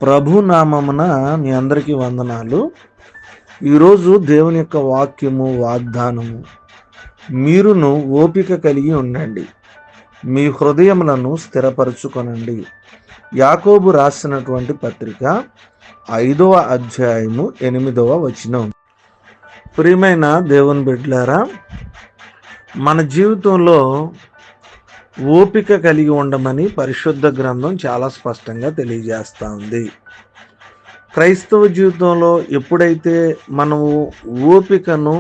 ప్రభు నామమున మీ అందరికీ వందనాలు. ఈరోజు దేవుని యొక్క వాక్యము, వాగ్దానము, మీరును ఓపిక కలిగి ఉండండి, మీ హృదయములను స్థిరపరచుకొనండి. యాకోబు రాసినటువంటి పత్రిక 5వ అధ్యాయము 8వ వచనం. ప్రియమైన దేవుని బిడ్డలారా, మన జీవితంలో ఓపిక కలిగి ఉండమని పరిశుద్ధ గ్రంథం చాలా స్పష్టంగా తెలియజేస్తూ ఉంది. క్రైస్తవ జీవితంలో ఎప్పుడైతే మనము ఓపికను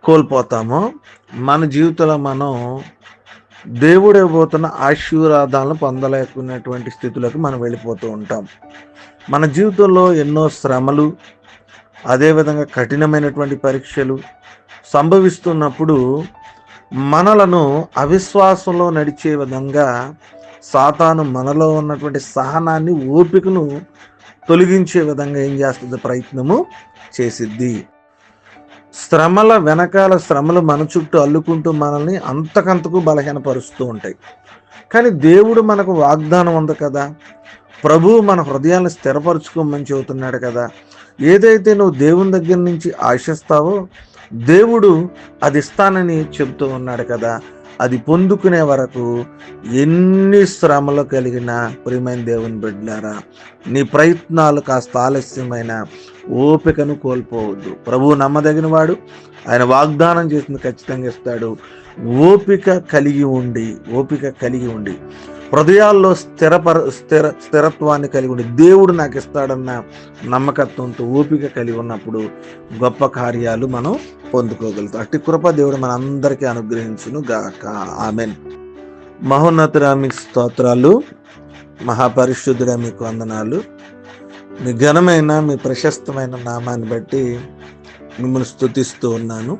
కోల్పోతామో మన జీవితంలో మనం దేవుడు ఇవ్వబోతున్న ఆశీర్వాదాలను పొందలేకున్నటువంటి స్థితులకు మనం వెళ్ళిపోతూ ఉంటాం. మన జీవితంలో ఎన్నో శ్రమలు, అదేవిధంగా కఠినమైనటువంటి పరీక్షలు సంభవిస్తున్నప్పుడు మనలను అవిశ్వాసంలో నడిచే విధంగా సాతాను మనలో ఉన్నటువంటి సహనాన్ని, ఓపికను తొలగించే విధంగా ఏం చేస్తుంది? ప్రయత్నము చేసిద్ది. శ్రమల వెనకాల శ్రమలు మన చుట్టూ అల్లుకుంటూ మనల్ని అంతకంతకు బలహీనపరుస్తూ ఉంటాయి. కానీ దేవుడు మనకు వాగ్దానం ఉంది కదా, ప్రభువు మన హృదయాన్ని స్థిరపరచుకోమని చెబుతున్నాడు కదా. ఏదైతే నువ్వు దేవుని దగ్గర నుంచి ఆశిస్తావో దేవుడు అది ఇస్తానని చెబుతూ ఉన్నాడు కదా. అది పొందుకునే వరకు ఎన్ని శ్రమలు కలిగినా ప్రియమైన దేవుని బిడ్డలారా, నీ ప్రయత్నాలు కాస్త ఆలస్యమైన ఓపికను కోల్పోవద్దు. ప్రభువు నమ్మదగిన వాడు, ఆయన వాగ్దానం చేసింది ఖచ్చితంగా ఇస్తాడు. ఓపిక కలిగి ఉండి హృదయాల్లో స్థిరత్వాన్ని కలిగి ఉండి దేవుడు నాకు ఇస్తాడన్న నమ్మకత్వంతో ఓపిక కలిగి ఉన్నప్పుడు గొప్ప కార్యాలు మనం పొందుకోగలుగుతాం. అట్టి కృప దేవుడు మన అందరికీ అనుగ్రహించును గాక. ఆమెన్. మహోన్నతుడా మీకు స్తోత్రాలు, మహాపరిశుద్ధుడా మీకు వందనాలు. మీ ఘనమైన, మీ ప్రశస్తమైన నామాన్ని బట్టి మిమ్మల్ని స్తుతిస్తూ ఉన్నాను.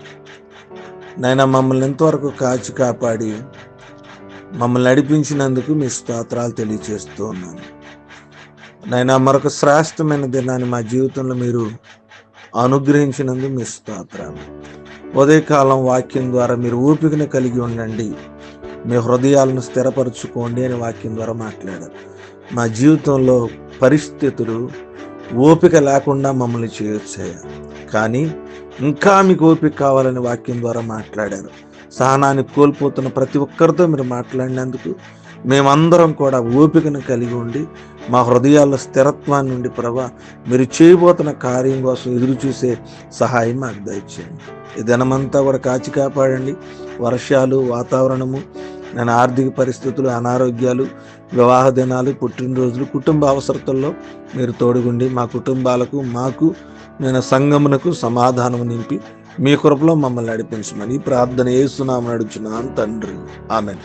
నాయనా, మమ్మల్ని ఎంతవరకు కాచి కాపాడి మమ్మల్ని నడిపించినందుకు మీ స్తోత్రాలు తెలియజేస్తూ ఉన్నాను. నాయనా, మరొక శ్రేష్టమైన దినాన్ని మా జీవితంలో మీరు అనుగ్రహించినందుకు మీ స్తోత్రాలు. ఉదయకాలం వాక్యం ద్వారా మీరు ఓపికను కలిగి ఉండండి, మీ హృదయాలను స్థిరపరచుకోండి అని వాక్యం ద్వారా మాట్లాడారు. మా జీవితంలో పరిస్థితులు ఓపిక లేకుండా మమ్మల్ని చేయొచ్చాయి, కానీ ఇంకా మీకు ఓపిక కావాలని వాక్యం ద్వారా మాట్లాడారు. సహనాన్ని కోల్పోతున్న ప్రతి ఒక్కరితో మీరు మాట్లాడినందుకు మేమందరం కూడా ఓపికను కలిగి ఉండి మా హృదయాల్లో స్థిరత్వాన్ని ఉండి ప్రభా మీరు చేయబోతున్న కార్యం కోసం ఎదురు చూసే సహాయం మాకు దయచేయండి. ఈ దినమంతా కూడా కాచి కాపాడండి. వర్షాలు, వాతావరణము, నేను ఆర్థిక పరిస్థితులు, అనారోగ్యాలు, వివాహ దినాలు, పుట్టినరోజులు, కుటుంబ అవసరతల్లో మీరు తోడుగుండి మా కుటుంబాలకు, మాకు, నేను సంఘమునకు సమాధానం నింపి మీ కృపలో మమ్మల్ని నడిపించమని ప్రార్థన యేసు నామమున అడుగుచున్నాను తండ్రి. ఆమేన్.